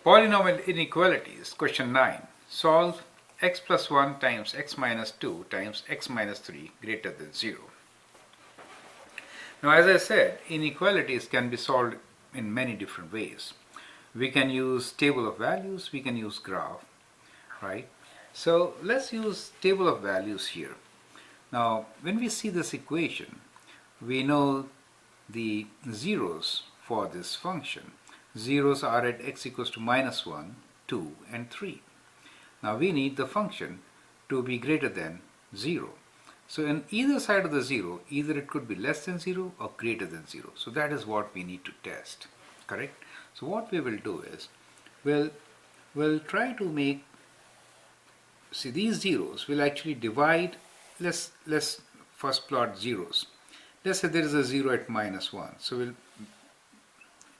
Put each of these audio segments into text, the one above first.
Polynomial inequalities, question 9. Solve x plus 1 times x minus 2 times x minus 3 greater than 0. Now, as I said, inequalities can be solved in many different ways. We can use table of values, we can use graph, right? So let's use table of values here. Now, when we see this equation, we know the zeros for this function. Zeros are at x equals to minus 1, 2 and 3. Now we need the function to be greater than 0. So in either side of the 0, either it could be less than 0 or greater than 0. So that is what we need to test, correct? So what we will do is, we'll try to make, see these zeros will actually divide, let's first plot zeros. Let's say there is a 0 at minus 1. So we'll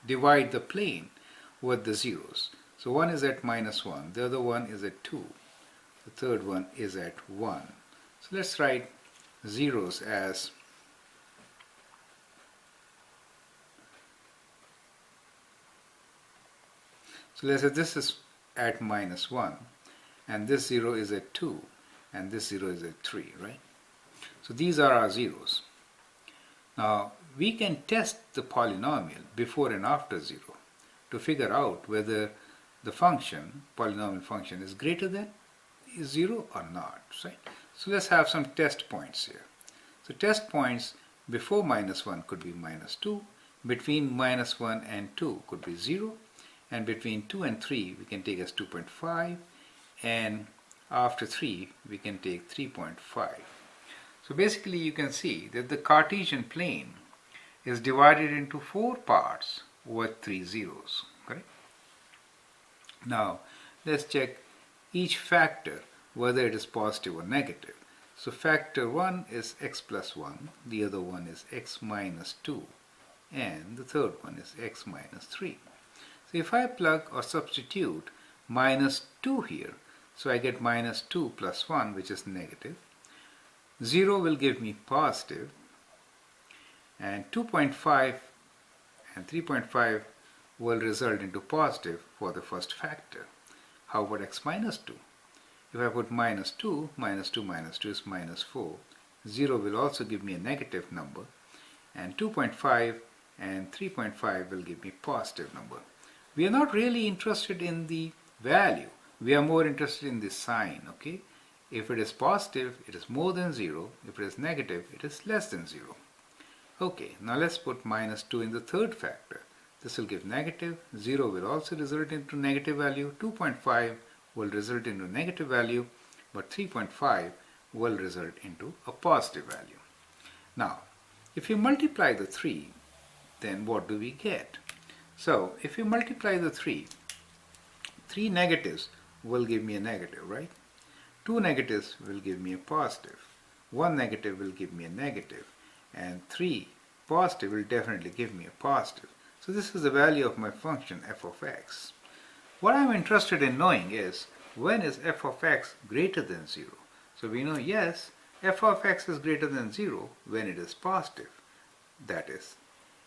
divide the plane with the zeros. So one is at minus 1, the other one is at 2, the third one is at 1. So let's write zeros as so let's say this is at minus 1 and this 0 is at 2 and this 0 is at 3, right? So these are our zeros. Now we can test the polynomial before and after 0 to figure out whether the function, polynomial function, is greater than 0 or not, right? So let's have some test points here. So test points before minus 1 could be minus 2, between minus 1 and 2 could be 0, and between 2 and 3 we can take as 2.5, and after 3 we can take 3.5. So basically you can see that the Cartesian plane is divided into 4 parts with 3 zeros, correct? Now let's check each factor whether it is positive or negative. So factor 1 is x plus 1, the other one is x minus 2, and the third one is x minus 3. So if I plug or substitute minus 2 here, so I get minus 2 plus 1, which is negative. 0 will give me positive, and 2.5 and 3.5 will result into positive for the first factor. How about x minus 2? If I put minus 2, minus 2 minus 2 is minus 4. 0 will also give me a negative number, and 2.5 and 3.5 will give me positive number. We are not really interested in the value. We are more interested in the sign, okay? If it is positive, it is more than 0. If it is negative, it is less than 0. Okay, now let's put minus 2 in the third factor. This will give negative. 0 will also result into negative value. 2.5 will result into negative value, but 3.5 will result into a positive value. Now, if you multiply the 3, then what do we get? So, if you multiply the 3 negatives will give me a negative, right? 2 negatives will give me a positive. 1 negative will give me a negative. And 3 positive will definitely give me a positive. So this is the value of my function f of x. What I'm interested in knowing is, when is f of x greater than 0? So we know, yes, f of x is greater than 0 when it is positive. That is,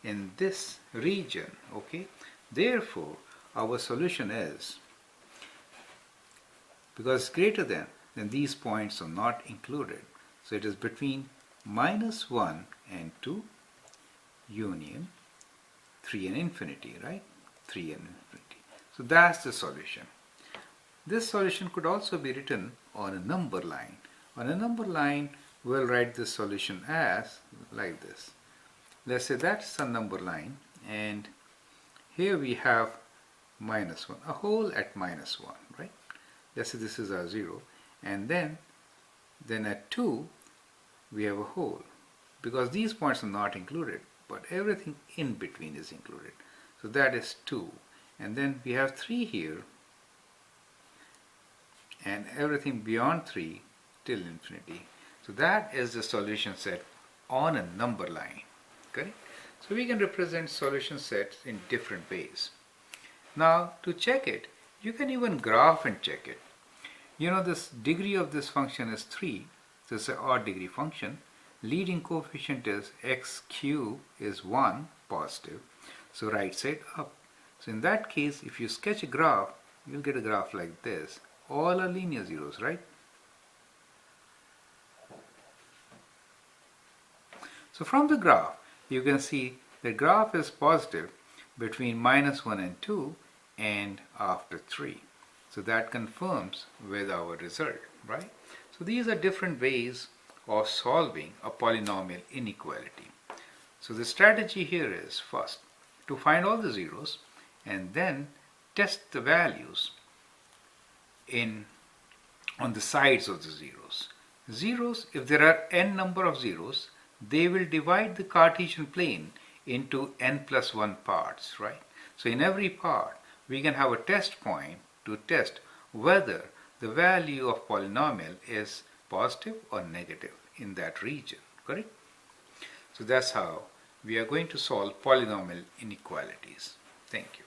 in this region, okay? Therefore, our solution is, because it's greater than, then these points are not included. So it is between minus 1 and 2, union 3 and infinity, right? 3 and infinity. So that's the solution. This solution could also be written on a number line. On a number line, we'll write this solution as like this. Let's say that's a number line, and here we have minus 1, a whole at minus 1, right? Let's say this is our 0, and then at 2 we have a whole, because these points are not included, but everything in between is included. So that is 2, and then we have 3 here, and everything beyond 3 till infinity. So that is the solution set on a number line, correct? So we can represent solution sets in different ways. Now to check it, you can even graph and check it. You know, this degree of this function is 3, so it's an odd degree function. Leading coefficient is x cube is 1, positive, so right side up. So in that case, if you sketch a graph, you'll get a graph like this. All are linear zeros, right? So from the graph, you can see the graph is positive between -1 and 2 and after 3. So that confirms with our result, right? So these are different ways of solving a polynomial inequality. So the strategy here is first to find all the zeros and then test the values on the sides of the zeros. Zeros, if there are n number of zeros, they will divide the Cartesian plane into n plus 1 parts, right? So in every part, we can have a test point to test whether the value of polynomial is positive or negative in that region, correct? So that's how we are going to solve polynomial inequalities. Thank you.